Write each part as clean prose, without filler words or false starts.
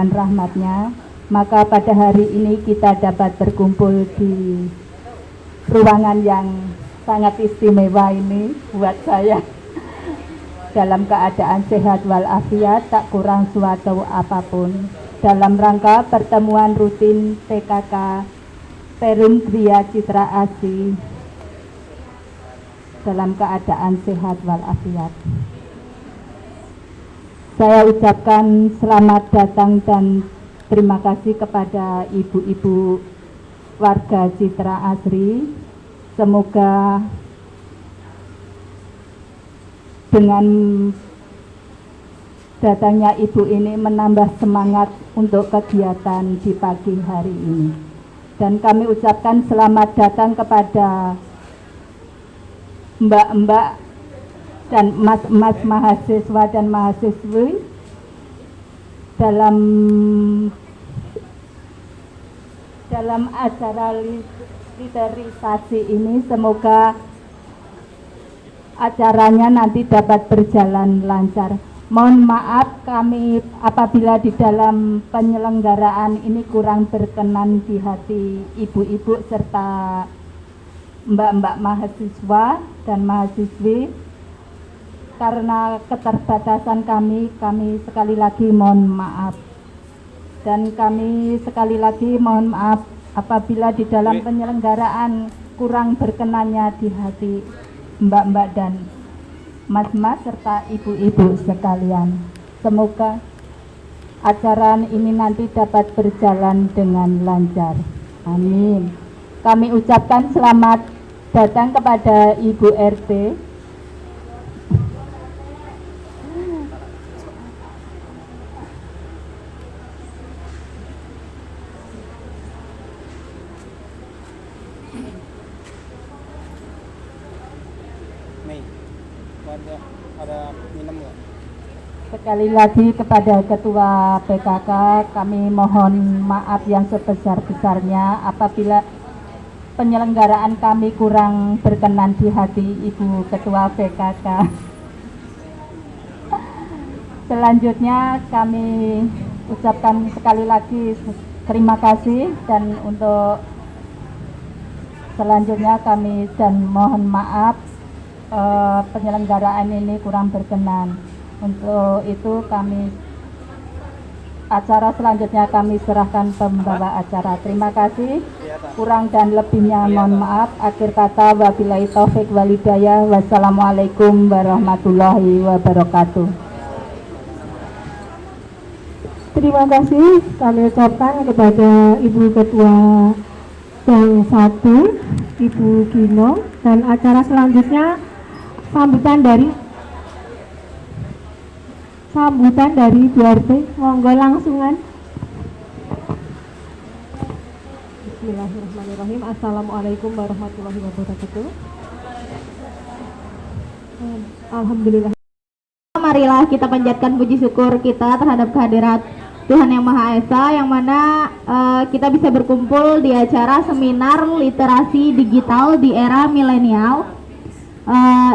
dengan rahmat-Nya, maka pada hari ini kita dapat berkumpul di ruangan yang sangat istimewa ini buat saya, dalam keadaan sehat walafiat, tak kurang suatu apapun, dalam rangka pertemuan rutin PKK Perum Gria Citra Asih dalam keadaan sehat walafiat. Saya ucapkan selamat datang dan terima kasih kepada ibu-ibu warga Citra Asri. Semoga dengan datangnya ibu ini menambah semangat untuk kegiatan di pagi hari ini. Dan kami ucapkan selamat datang kepada mbak-mbak dan mas-mas mahasiswa dan mahasiswi dalam acara literisasi ini. Semoga acaranya nanti dapat berjalan lancar. Mohon maaf kami apabila di dalam penyelenggaraan ini kurang berkenan di hati ibu-ibu serta mbak-mbak mahasiswa dan mahasiswi. Karena keterbatasan kami sekali lagi mohon maaf. Dan kami sekali lagi mohon maaf apabila di dalam penyelenggaraan kurang berkenannya di hati mbak-mbak dan mas-mas serta ibu-ibu sekalian. Semoga acara ini nanti dapat berjalan dengan lancar. Amin. Kami ucapkan selamat datang kepada Ibu RT. Ada minum nggak? Sekali lagi kepada Ketua PKK kami mohon maaf yang sebesar-besarnya apabila penyelenggaraan kami kurang berkenan di hati Ibu Ketua PKK. Selanjutnya kami ucapkan sekali lagi terima kasih, dan untuk selanjutnya kami dan mohon maaf penyelenggaraan ini kurang berkenan. Untuk itu acara selanjutnya kami serahkan pembawa acara. Terima kasih. Kurang dan lebihnya mohon maaf. Akhir kata wabillahi taufik walhidayah. Wassalamualaikum warahmatullahi wabarakatuh. Terima kasih kami ucapkan kepada Ibu Ketua Gang 1, Ibu Gino, dan acara selanjutnya sambutan dari BRT. Monggo langsungan. Bismillahirrahmanirrahim. Assalamualaikum warahmatullahi wabarakatuh. Alhamdulillah. Marilah kita panjatkan puji syukur kita terhadap kehadirat Tuhan Yang Maha Esa, yang mana kita bisa berkumpul di acara seminar literasi digital di era milenial.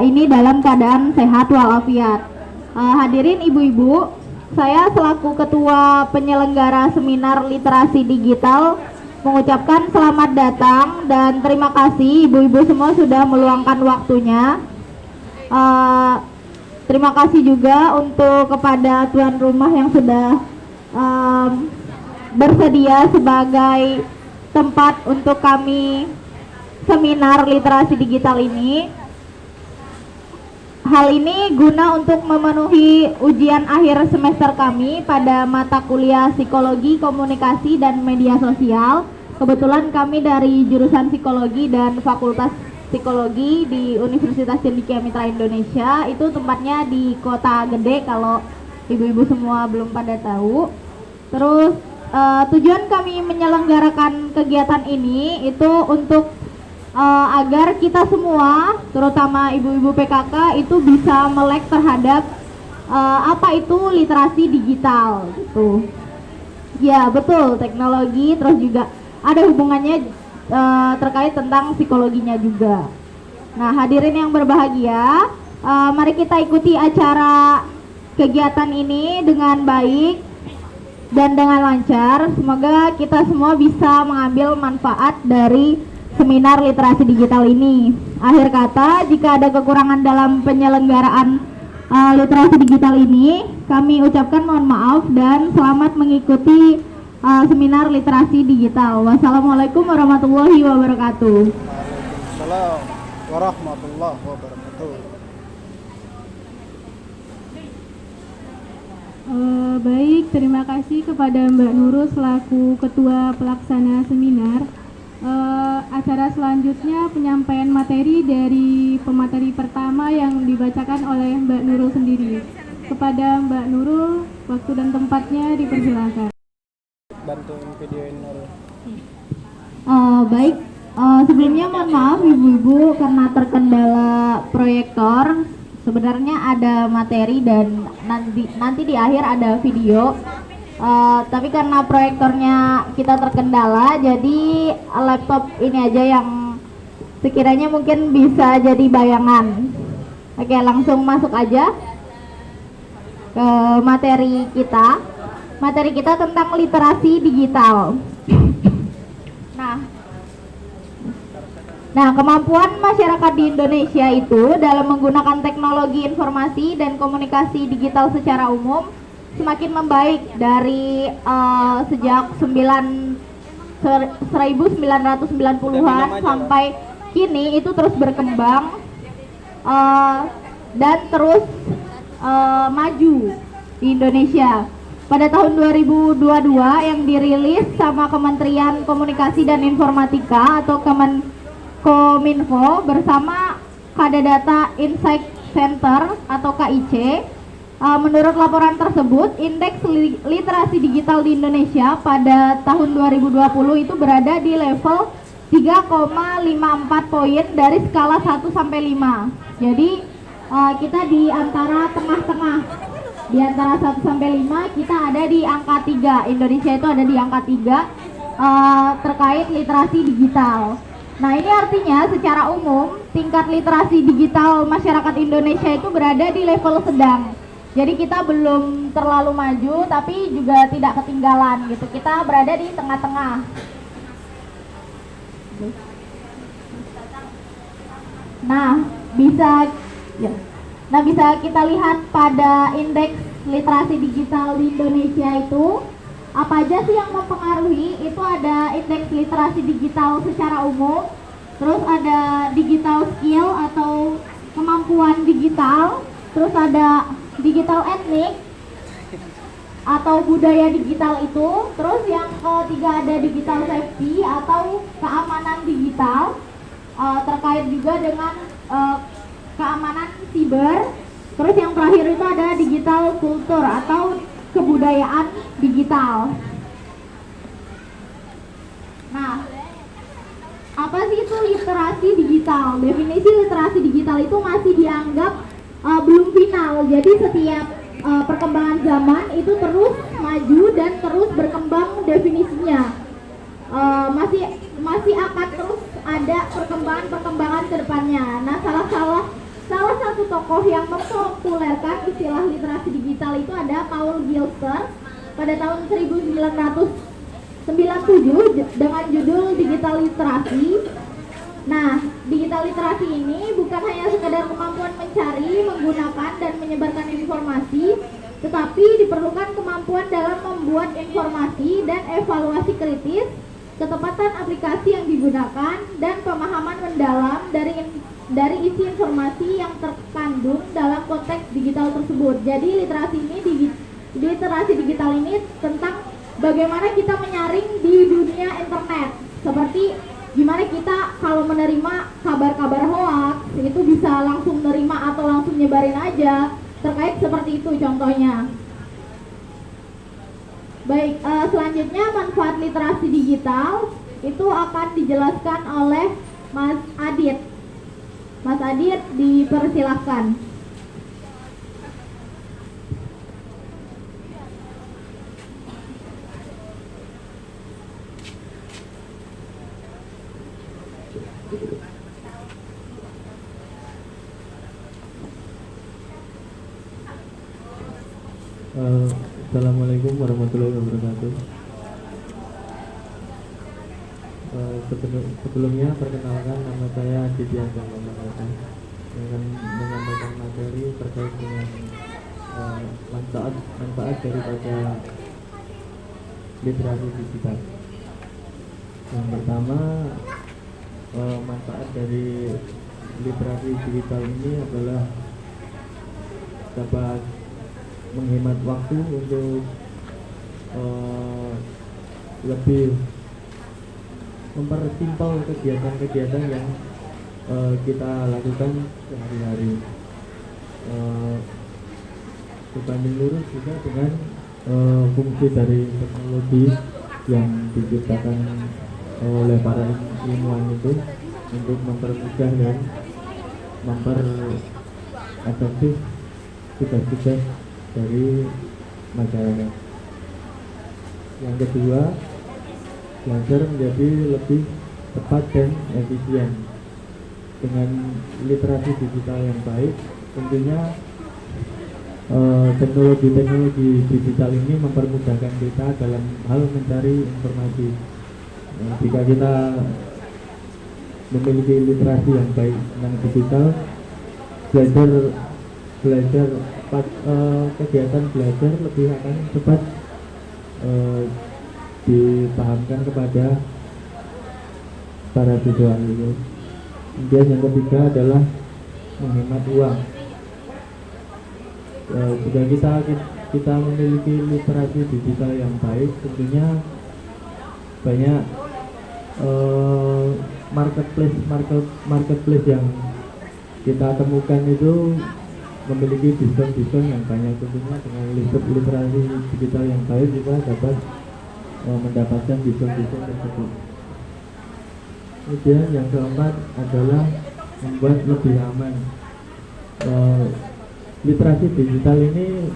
Ini dalam keadaan sehat walafiat. Hadirin ibu-ibu, saya selaku ketua penyelenggara seminar literasi digital mengucapkan selamat datang dan terima kasih ibu-ibu semua sudah meluangkan waktunya. Terima kasih juga untuk kepada tuan rumah yang sudah bersedia sebagai tempat untuk kami seminar literasi digital ini. Hal ini guna untuk memenuhi ujian akhir semester kami pada mata kuliah Psikologi, Komunikasi, dan Media Sosial. Kebetulan kami dari jurusan Psikologi dan Fakultas Psikologi di Universitas Cendekia Mitra Indonesia. Itu tempatnya di Kota Gede kalau ibu-ibu semua belum pada tahu. Terus tujuan kami menyelenggarakan kegiatan ini itu untuk agar kita semua, terutama ibu-ibu PKK, itu bisa melek terhadap apa itu literasi digital gitu. Ya betul, teknologi, terus juga ada hubungannya terkait tentang psikologinya juga. Nah, hadirin yang berbahagia, mari kita ikuti acara kegiatan ini dengan baik. dan dengan lancar. Semoga kita semua bisa mengambil manfaat dari seminar literasi digital ini. Akhir kata, jika ada kekurangan dalam penyelenggaraan literasi digital ini, kami ucapkan mohon maaf dan selamat mengikuti seminar literasi digital. Wassalamualaikum warahmatullahi wabarakatuh. Waalaikumsalam warahmatullahi wabarakatuh. Baik, terima kasih kepada Mbak Nurul selaku Ketua Pelaksana Seminar. Acara selanjutnya penyampaian materi dari pemateri pertama yang dibacakan oleh Mbak Nurul sendiri. Kepada Mbak Nurul, waktu dan tempatnya dipersilakan. Bantuin videoin Nurul. Baik, sebelumnya mohon maaf ibu-ibu karena terkendala proyektor. Sebenarnya ada materi dan nanti di akhir ada video. Tapi karena proyektornya kita terkendala, jadi laptop ini aja yang sekiranya mungkin bisa jadi bayangan. Oke, langsung masuk aja ke materi kita. Materi kita tentang literasi digital. Nah, kemampuan masyarakat di Indonesia itu dalam menggunakan teknologi informasi dan komunikasi digital secara umum semakin membaik dari sejak 1990-an sampai kini itu terus berkembang dan terus maju di Indonesia. Pada tahun 2022 yang dirilis sama Kementerian Komunikasi dan Informatika atau Kominfo bersama Kadadata Insight Center atau KIC. Menurut laporan tersebut, indeks literasi digital di Indonesia pada tahun 2020 itu berada di level 3,54 poin dari skala 1 sampai 5. Jadi kita di antara tengah-tengah. Di antara 1 sampai 5 kita ada di angka 3. Indonesia itu ada di angka 3 terkait literasi digital. Nah, ini artinya secara umum tingkat literasi digital masyarakat Indonesia itu berada di level sedang. Jadi kita belum terlalu maju tapi juga tidak ketinggalan gitu. Kita berada di tengah-tengah. Nah, bisa kita lihat pada indeks literasi digital di Indonesia itu apa aja sih yang mempengaruhi. Itu ada indeks literasi digital secara umum, terus ada digital skill atau kemampuan digital, terus ada digital etnik atau budaya digital itu, terus yang ketiga ada digital safety atau keamanan digital, terkait juga dengan keamanan siber. Terus yang terakhir itu ada digital kultur atau kebudayaan digital. Nah, apa sih itu literasi digital? Definisi literasi digital itu masih dianggap belum final. Jadi setiap perkembangan zaman itu terus maju dan terus berkembang definisinya. Masih akan terus ada perkembangan ke depannya. Nah, salah satu tokoh yang mempopulerkan istilah literasi digital itu ada Paul Gilster pada tahun 1997 dengan judul Digital Literasi. Nah, digital literasi ini bukan hanya sekedar kemampuan mencari, menggunakan, dan menyebarkan informasi, tetapi diperlukan kemampuan dalam membuat informasi dan evaluasi kritis, ketepatan aplikasi yang digunakan, dan pemahaman mendalam dari isi informasi yang terkandung dalam konteks digital tersebut. Jadi literasi digital ini tentang bagaimana kita menyaring di dunia internet. Seperti gimana kita kalau menerima kabar-kabar hoax itu bisa langsung nerima atau langsung nyebarin aja. Terkait seperti itu contohnya. Baik, selanjutnya manfaat literasi digital itu akan dijelaskan oleh Mas Adit. Mas Adit, dipersilahkan. Assalamualaikum warahmatullahi wabarakatuh. Sebelumnya perkenalkan, nama saya Aditya Jambamangata, dengan menyampaikan materi terkait dengan manfaat daripada literasi digital. Yang pertama, manfaat dari literasi digital ini adalah dapat menghemat waktu untuk lebih mempersimpel kegiatan-kegiatan yang kita lakukan sehari-hari, berbanding lurus juga dengan fungsi dari teknologi yang diciptakan oleh para ilmuwan itu untuk mempermudah dan memperadaptif tugas-tugas dari masyarakat. Yang kedua, belajar menjadi lebih tepat dan efisien. Dengan literasi digital yang baik, tentunya teknologi digital ini mempermudahkan kita dalam hal mencari informasi. Jika kita memiliki literasi yang baik tentang digital, kegiatan belajar lebih akan cepat dipahamkan kepada para siswa itu. Kemudian yang ketiga adalah menghemat uang. Jika kita memiliki literasi digital yang baik, tentunya banyak marketplace yang kita temukan itu memiliki diskon yang banyak. Tentunya dengan literasi digital yang baik kita dapat mendapatkan diskon tersebut. Kemudian yang keempat adalah membuat lebih aman. Literasi digital ini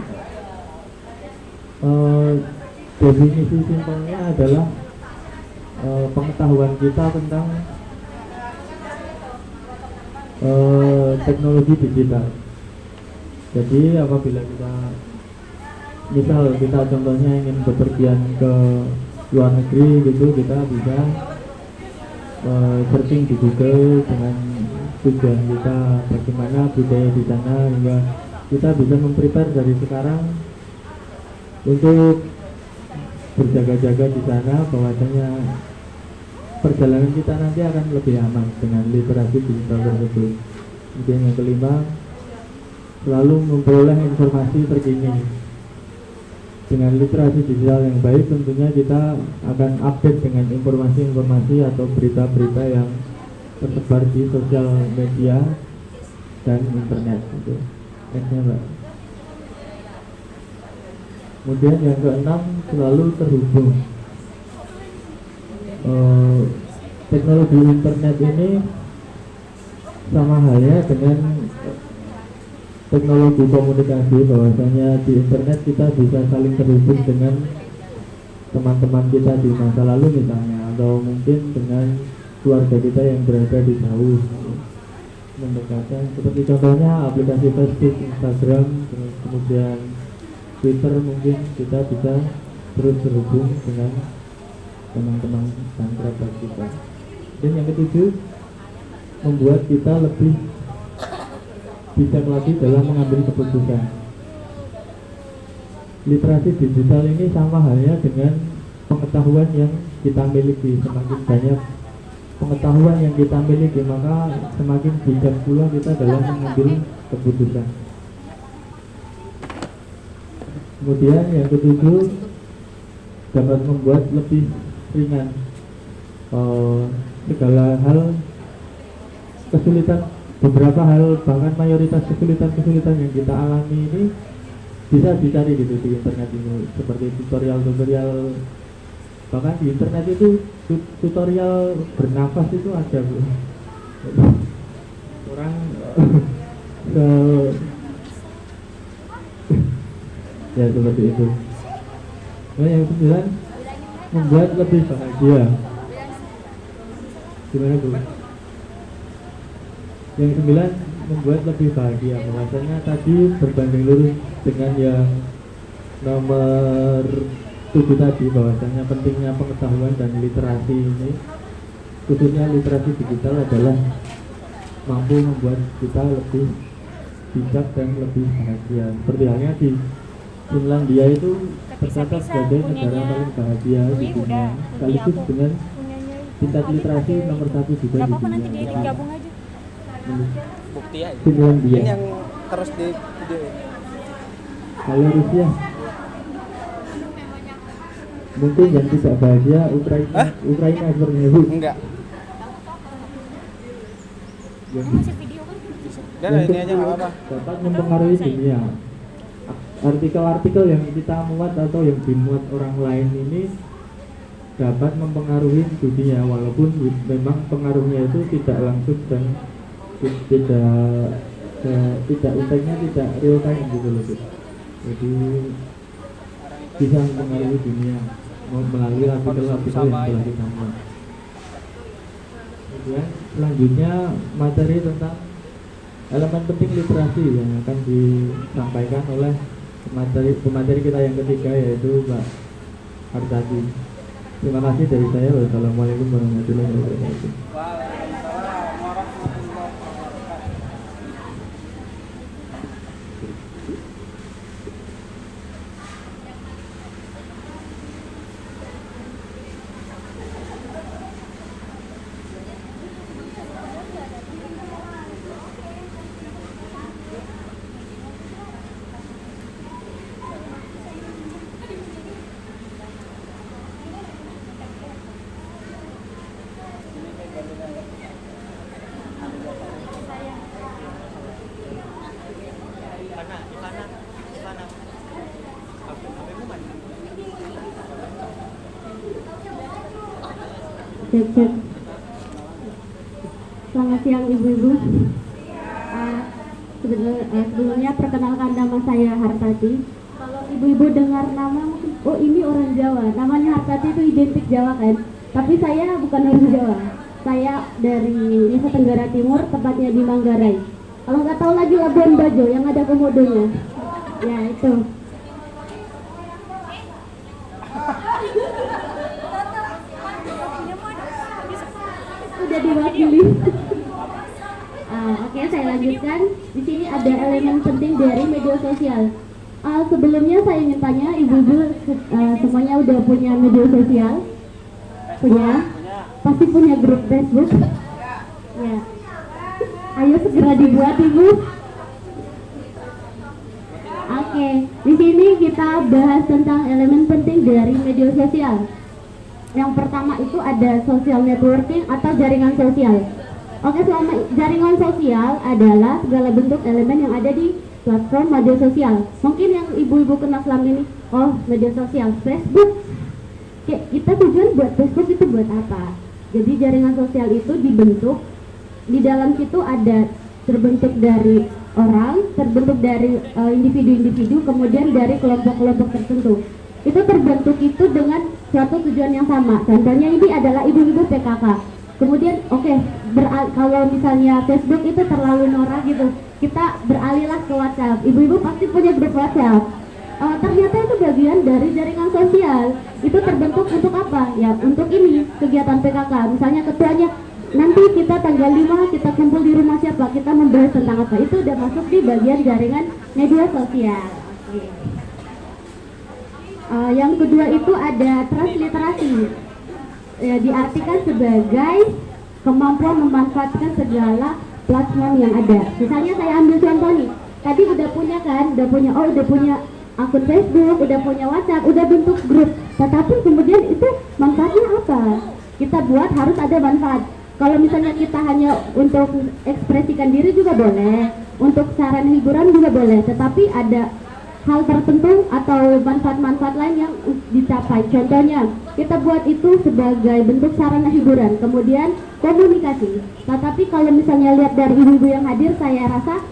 definisi simpelnya adalah pengetahuan kita tentang teknologi digital. Jadi apabila kita contohnya ingin bepergian ke luar negeri gitu, kita bisa searching di Google dengan tujuan kita bagaimana budaya di sana, hingga kita bisa memprepare dari sekarang untuk berjaga-jaga di sana, bahwasanya perjalanan kita nanti akan lebih aman dengan literasi digital tersebut. Kemudian yang kelima, selalu memperoleh informasi terkini. Dengan literasi digital yang baik, tentunya kita akan update dengan informasi-informasi atau berita-berita yang tersebar di sosial media dan internet. Gitu. Mbak. Kemudian yang keenam, selalu terhubung. Teknologi internet ini sama halnya dengan teknologi komunikasi, bahwasanya di internet kita bisa saling terhubung dengan teman-teman kita di masa lalu misalnya, atau mungkin dengan keluarga kita yang berada di jauh, mendekatkan. Seperti contohnya aplikasi Facebook, Instagram, kemudian Twitter, mungkin kita bisa terus terhubung dengan teman-teman dan kerabat kita. Dan yang ketujuh, membuat kita lebih bijak lagi dalam mengambil keputusan. Literasi digital ini sama halnya dengan pengetahuan yang kita miliki. Semakin banyak pengetahuan yang kita miliki, maka semakin bijak pula kita dalam mengambil keputusan. Kemudian yang ketujuh, dapat membuat lebih ringan segala hal, kesulitan, beberapa hal, bahkan mayoritas kesulitan yang kita alami ini bisa dicari gitu di internet ini, seperti tutorial, bahkan di internet itu tutorial bernafas itu ada, Bu. Orang ya seperti itu. Nah, yang sembilan, membuat lebih bahagia. Gimana, Bu? Yang sembilan, membuat lebih bahagia. Bahwasanya tadi berbanding lurus dengan yang nomor 7 tadi, bahwasanya pentingnya pengetahuan dan literasi ini, khususnya literasi digital, adalah mampu membuat kita lebih bijak dan lebih bahagia. Seperti halnya di Finlandia itu tercatat sebagai negara paling bahagia di dunia, sekaligus dengan tingkat literasi nomor 1 juga di dunia. Bukti aja. Finlandia. Ini yang terus di video ini. Kalau Rusia, mungkin yang tidak bahagia Ukraina. Hah? Ukraina sebenarnya Bu. Enggak. Yang, Bisa. Dan ini aja nggak apa-apa. dapat mempengaruhi dunia. Artikel-artikel yang kita muat atau yang dimuat orang lain ini dapat mempengaruhi dunia, walaupun memang pengaruhnya itu tidak langsung dan tidak impactnya tidak real time gitu loh Bu. Jadi bisa mempengaruhi dunia melalui artikel-artikel yang telah kita muat. Kemudian selanjutnya materi tentang elemen penting literasi yang akan disampaikan oleh pemateri kita yang ketiga, yaitu Mbak Hartati. Terima kasih dari saya. Wassalamualaikum warahmatullahi wabarakatuh. Cek. Selamat siang ibu-ibu. Sebelumnya perkenalkan, nama saya Hartati. Kalau ibu-ibu dengar nama mungkin, oh ini orang Jawa, namanya Hartati itu identik Jawa kan? Tapi saya bukan orang Jawa. Saya dari Nusa Tenggara Timur, tepatnya di Manggarai. Kalau nggak tahu lagi Labuan Bajo yang ada komodonya. Ya itu. Udah diwakili. Oke, saya lanjutkan. Di sini ada elemen penting dari media sosial. Sebelumnya saya ingin tanya, ibu-ibu semuanya udah punya media sosial? Punya? Pasti punya grup Facebook? Ya. Ayo segera dibuat ibu. Oke, di sini kita bahas tentang elemen penting dari media sosial. Yang pertama itu ada social networking atau jaringan sosial. Oke, selama jaringan sosial adalah segala bentuk elemen yang ada di platform media sosial. Mungkin yang ibu-ibu kenal selama ini, oh media sosial, Facebook. Oke, kita tujuan buat Facebook itu buat apa? Jadi jaringan sosial itu dibentuk, di dalam situ ada terbentuk dari orang, terbentuk dari individu-individu, kemudian dari kelompok-kelompok tertentu. Itu terbentuk itu dengan suatu tujuan yang sama. Contohnya ini adalah ibu-ibu PKK. Kemudian kalau misalnya Facebook itu terlalu norak gitu, kita beralihlah ke WhatsApp. Ibu-ibu pasti punya grup WhatsApp. Ternyata itu bagian dari jaringan sosial. Itu terbentuk untuk apa? Ya untuk ini, kegiatan PKK. Misalnya ketuanya, nanti kita tanggal 5 kita kumpul di rumah siapa, kita membahas tentang apa. Itu udah masuk di bagian jaringan media sosial. Oke. Yang kedua itu ada transliterasi. Diartikan sebagai kemampuan memanfaatkan segala platform yang ada. Misalnya saya ambil contoh nih, tadi udah punya akun Facebook, udah punya WhatsApp, udah bentuk grup. Tetapi kemudian itu manfaatnya apa? Kita buat harus ada manfaat. Kalau misalnya kita hanya untuk ekspresikan diri juga boleh, untuk saran hiburan juga boleh, tetapi ada hal tertentu atau manfaat-manfaat lain yang dicapai. Contohnya, kita buat itu sebagai bentuk sarana hiburan, kemudian komunikasi. Tetapi kalau misalnya lihat dari ibu-ibu yang hadir, saya rasa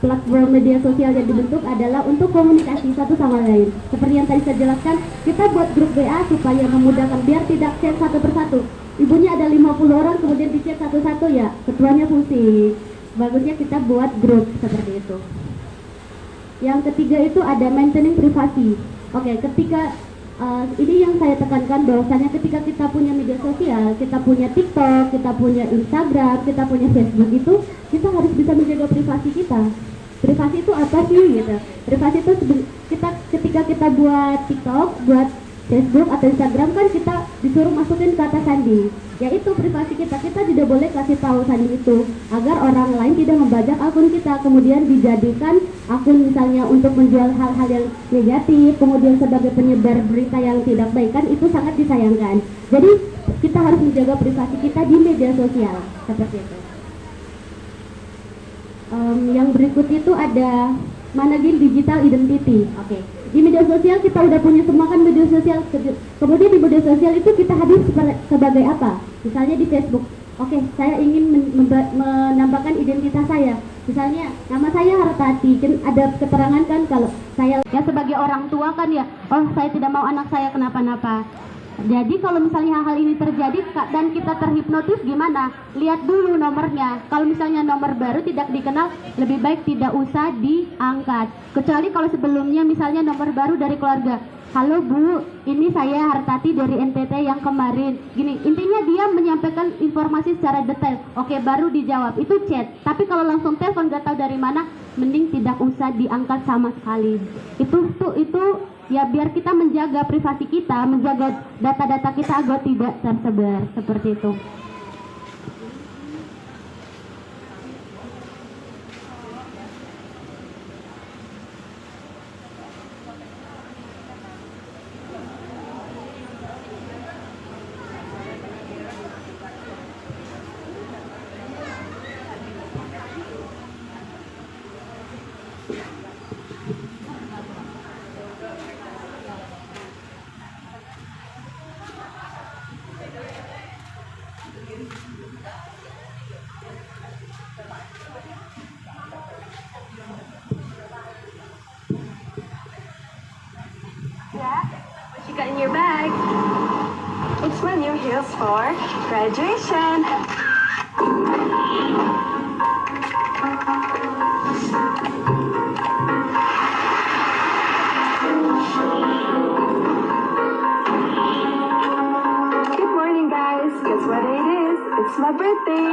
platform media sosial yang dibentuk adalah untuk komunikasi satu sama lain. Seperti yang tadi saya jelaskan, kita buat grup WA supaya memudahkan, biar tidak chat satu persatu. Ibunya ada 50 orang, kemudian di chat satu-satu, ya ketuanya fungsi. Bagusnya kita buat grup seperti itu. Yang ketiga itu ada maintaining privasi. Oke, ketika ini yang saya tekankan bahwasanya ketika kita punya media sosial, kita punya TikTok, kita punya Instagram, kita punya Facebook itu, kita harus bisa menjaga privasi kita. Privasi itu apa sih gitu? Privasi itu kita ketika kita buat TikTok, buat Facebook atau Instagram kan kita disuruh masukin kata sandi, yaitu privasi kita. Kita tidak boleh kasih tahu sandi itu agar orang lain tidak membajak akun kita, kemudian dijadikan akun misalnya untuk menjual hal-hal yang negatif, kemudian sebagai penyebar berita yang tidak baik, kan itu sangat disayangkan. Jadi kita harus menjaga privasi kita di media sosial seperti itu. Yang berikut itu ada managing digital identity. Oke. Di media sosial kita udah punya semua kan media sosial. Kemudian di media sosial itu kita hadir sebagai apa? Misalnya di Facebook. Oke, saya ingin menambahkan identitas saya. Misalnya nama saya Hartati, kan ada keterangan kan kalau saya ya sebagai orang tua kan ya, oh saya tidak mau anak saya kenapa-napa. Jadi kalau misalnya hal-hal ini terjadi dan kita terhipnotis gimana? Lihat dulu nomornya. Kalau misalnya nomor baru tidak dikenal, lebih baik tidak usah diangkat. Kecuali kalau sebelumnya misalnya nomor baru dari keluarga. Halo Bu, ini saya Hartati dari NTT yang kemarin. Gini, intinya dia menyampaikan informasi secara detail. Oke, baru dijawab. Itu chat. Tapi kalau langsung telepon gak tahu dari mana, mending tidak usah diangkat sama sekali. Itu ya biar kita menjaga privasi kita, menjaga data-data kita agar tidak tersebar seperti itu. What you got in your bag? It's my new heels for graduation. Good morning, guys. Guess what day it is? It's my birthday.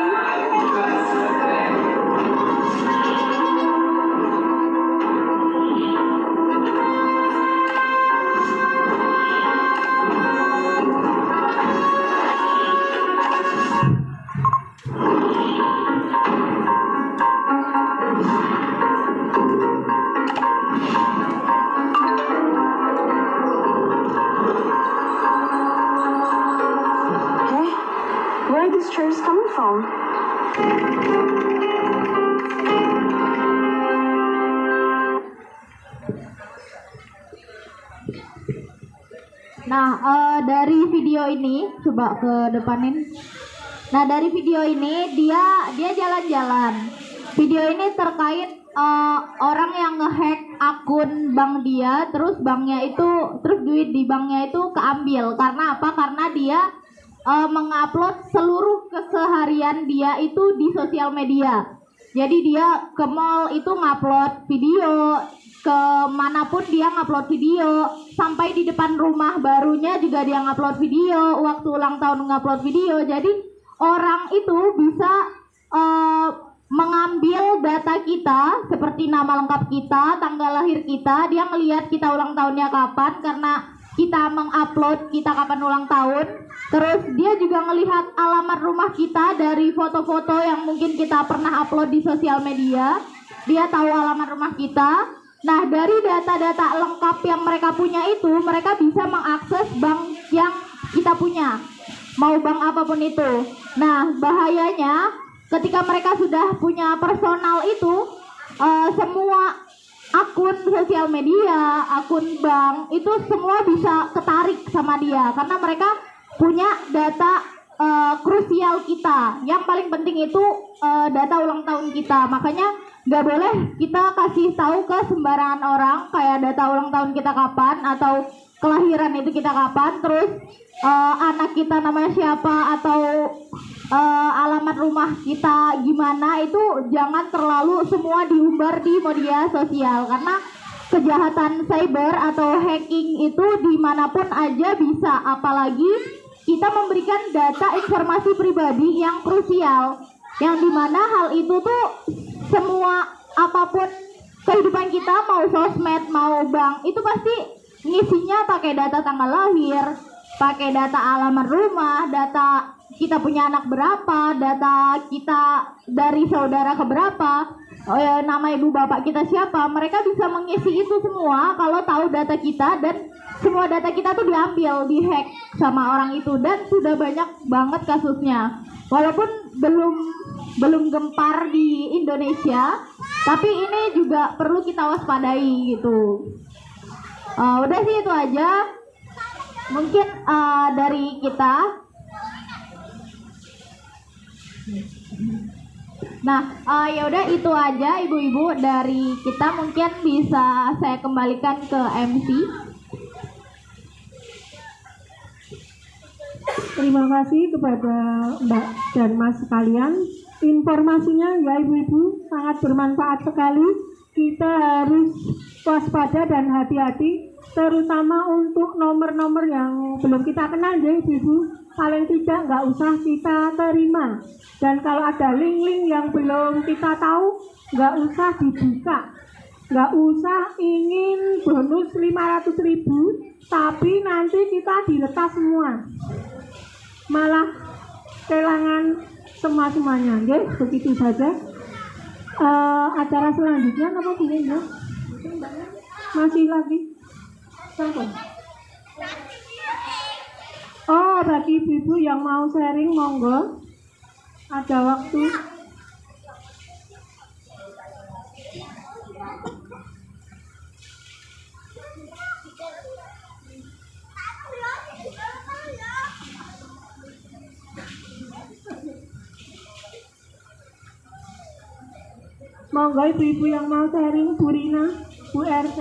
Where are these chairs coming from? Nah, dari video ini coba ke depanin. Nah, dari video ini dia jalan-jalan. Video ini terkait orang yang ngehack akun bank dia, terus duit di banknya itu keambil. Karena apa? Karena dia mengupload seluruh keseharian dia itu di sosial media. Jadi dia ke mall itu ngupload video, kemanapun dia ngupload video, sampai di depan rumah barunya juga dia ngupload video, waktu ulang tahun ngupload video. Jadi orang itu bisa mengambil data kita seperti nama lengkap kita, tanggal lahir kita, dia ngelihat kita ulang tahunnya kapan karena kita mengupload kita kapan ulang tahun. Terus dia juga ngelihat alamat rumah kita dari foto-foto yang mungkin kita pernah upload di sosial media. Dia tahu alamat rumah kita. Nah, dari data-data lengkap yang mereka punya itu, mereka bisa mengakses bank yang kita punya, mau bank apapun itu. Nah, bahayanya ketika mereka sudah punya personal itu, semua akun sosial media, akun bank, itu semua bisa ketarik sama dia. Karena mereka punya data krusial kita. Yang paling penting itu data ulang tahun kita. Makanya nggak boleh kita kasih tahu ke sembarangan orang kayak data ulang tahun kita kapan atau kelahiran itu kita kapan, terus anak kita namanya siapa atau alamat rumah kita gimana, itu jangan terlalu semua diumbar di media sosial. Karena kejahatan cyber atau hacking itu dimanapun aja bisa, apalagi kita memberikan data informasi pribadi yang krusial, yang dimana hal itu tuh semua apapun kehidupan kita, mau sosmed, mau bank, itu pasti ngisinya pakai data tanggal lahir, pakai data alamat rumah, data kita punya anak berapa, data kita dari saudara ke berapa, nama ibu bapak kita siapa. Mereka bisa mengisi itu semua kalau tahu data kita, dan semua data kita tuh diambil, dihack sama orang itu, dan sudah banyak banget kasusnya. Walaupun belum gempar di Indonesia, tapi ini juga perlu kita waspadai gitu. Udah sih itu aja mungkin dari kita. Nah, ya udah itu aja ibu-ibu dari kita, mungkin bisa saya kembalikan ke MC. Terima kasih kepada Mbak dan Mas sekalian. Informasinya ya ibu-ibu sangat bermanfaat sekali. Kita harus waspada dan hati-hati, terutama untuk nomor-nomor yang belum kita kenal ya ibu-ibu. Paling tidak nggak usah kita terima. Dan kalau ada link-link yang belum kita tahu, nggak usah dibuka. Nggak usah ingin bonus 500.000, tapi nanti kita diletas semua. Malah kehilangan semuanya. Oke, begitu saja. Acara selanjutnya apa ini ya? Masih lagi? Sampai. Oh, bagi ibu-ibu yang mau sharing, monggo. Ada waktu. Monggo ibu-ibu yang mau sharing, Bu Rina, Bu RT.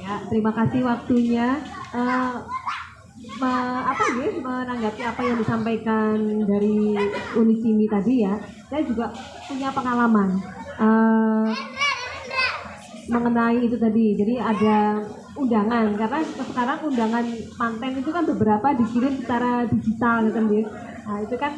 Ya, terima kasih waktunya. Menanggapi apa yang disampaikan dari Unisimi tadi ya, saya juga punya pengalaman mengenai itu tadi. Jadi ada undangan, karena sekarang undangan manten itu kan beberapa dikirim secara digital gitu kan. Nah itu kan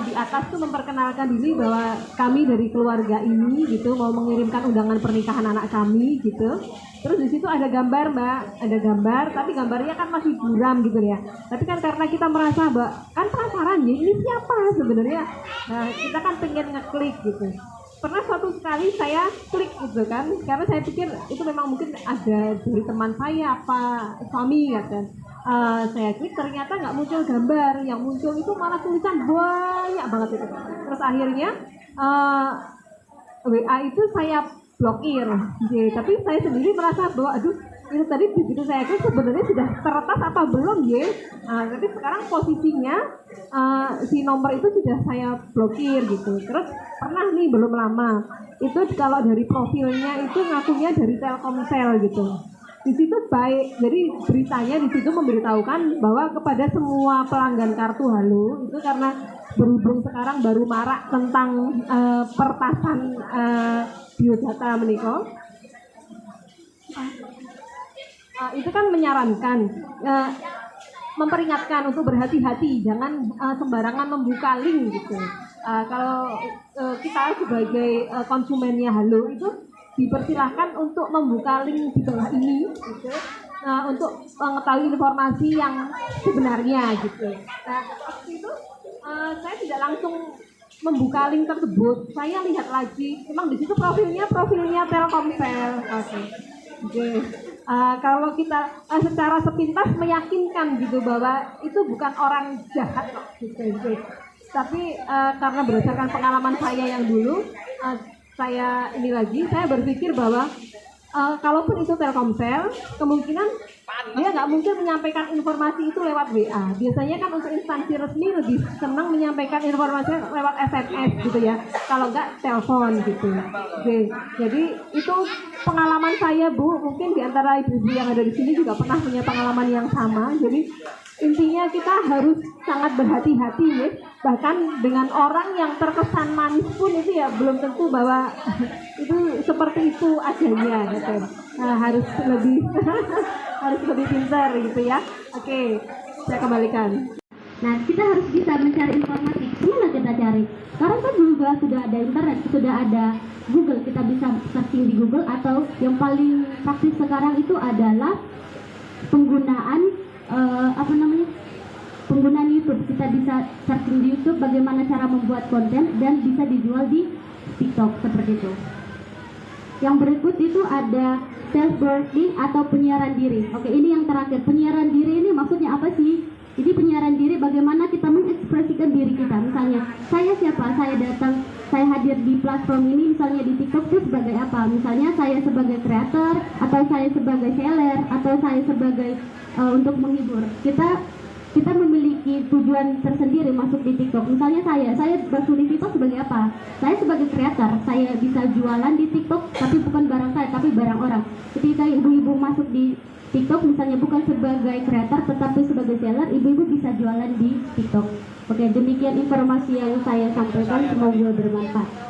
di atas tuh memperkenalkan diri bahwa kami dari keluarga ini gitu mau mengirimkan undangan pernikahan anak kami gitu. Terus di situ ada gambar Mbak, ada gambar, tapi gambarnya kan masih buram gitu ya. Tapi kan karena kita merasa Mbak, kan penasaran ya ini siapa sebenarnya. Nah kita kan pengen ngeklik gitu. Pernah suatu sekali saya klik gitu kan, karena saya pikir itu memang mungkin ada dari teman saya apa suami ya kan. Saya klik ternyata nggak muncul gambar, yang muncul itu malah tulisan banyak banget itu. Terus akhirnya WA itu saya blokir, tapi saya sendiri merasa bahwa aduh itu tadi begitu saya klik sebenarnya sudah teretas apa belum ya. Tapi sekarang posisinya si nomor itu sudah saya blokir gitu. Terus pernah nih belum lama itu kalau dari profilnya itu ngakunya dari Telkomsel gitu. Di situ baik, jadi beritanya di situ memberitahukan bahwa kepada semua pelanggan kartu Halo itu karena berhubung sekarang baru marak tentang pertasan biodata menikah, itu kan menyarankan, memperingatkan untuk berhati-hati, jangan sembarangan membuka link gitu. Kalau kita sebagai konsumennya Halo itu dipersilahkan untuk membuka link di bawah ini gitu, untuk mengetahui informasi yang sebenarnya gitu. Nah, waktu itu saya tidak langsung membuka link tersebut. Saya lihat lagi, memang di situ profilnya Telkomsel. Oke. Kalau kita secara sepintas meyakinkan gitu bahwa itu bukan orang jahat kok gitu. Tapi karena berdasarkan pengalaman saya yang dulu, saya berpikir bahwa kalaupun itu Telkomsel, kemungkinan dia nggak mungkin menyampaikan informasi itu lewat WA. Biasanya kan untuk instansi resmi lebih senang menyampaikan informasi lewat SMS gitu ya, kalau nggak telepon gitu. Oke. Jadi itu pengalaman saya Bu, mungkin di antara ibu-ibu yang ada di sini juga pernah punya pengalaman yang sama. Jadi intinya kita harus sangat berhati-hati ya. Bahkan dengan orang yang terkesan manis pun itu ya belum tentu bahwa itu seperti itu adanya gitu. Nah, harus lebih harus lebih pintar gitu ya. Oke, saya kembalikan. Nah, kita harus bisa mencari informasi. Kemana kita cari? Sekarang kan juga sudah ada internet, sudah ada Google. Kita bisa searching di Google, atau yang paling praktis sekarang itu adalah penggunaan penggunaan YouTube. Kita bisa searching di YouTube bagaimana cara membuat konten dan bisa dijual di TikTok seperti itu. Yang berikut itu ada self branding atau penyiaran diri. Oke, ini yang terakhir. Penyiaran diri ini maksudnya apa sih? Jadi penyiaran diri bagaimana kita mengekspresikan diri kita. Misalnya, saya siapa? Saya hadir di platform ini, misalnya di TikTok itu sebagai apa? Misalnya saya sebagai kreator, atau saya sebagai seller, atau saya sebagai untuk menghibur. Kita memiliki tujuan tersendiri masuk di TikTok. Misalnya saya masuk di TikTok sebagai apa? Saya sebagai kreator, saya bisa jualan di TikTok, tapi bukan barang saya, tapi barang orang. Ketika ibu-ibu masuk di TikTok misalnya bukan sebagai kreator tetapi sebagai seller, ibu-ibu bisa jualan di TikTok. Oke, demikian informasi yang saya sampaikan, semoga bermanfaat.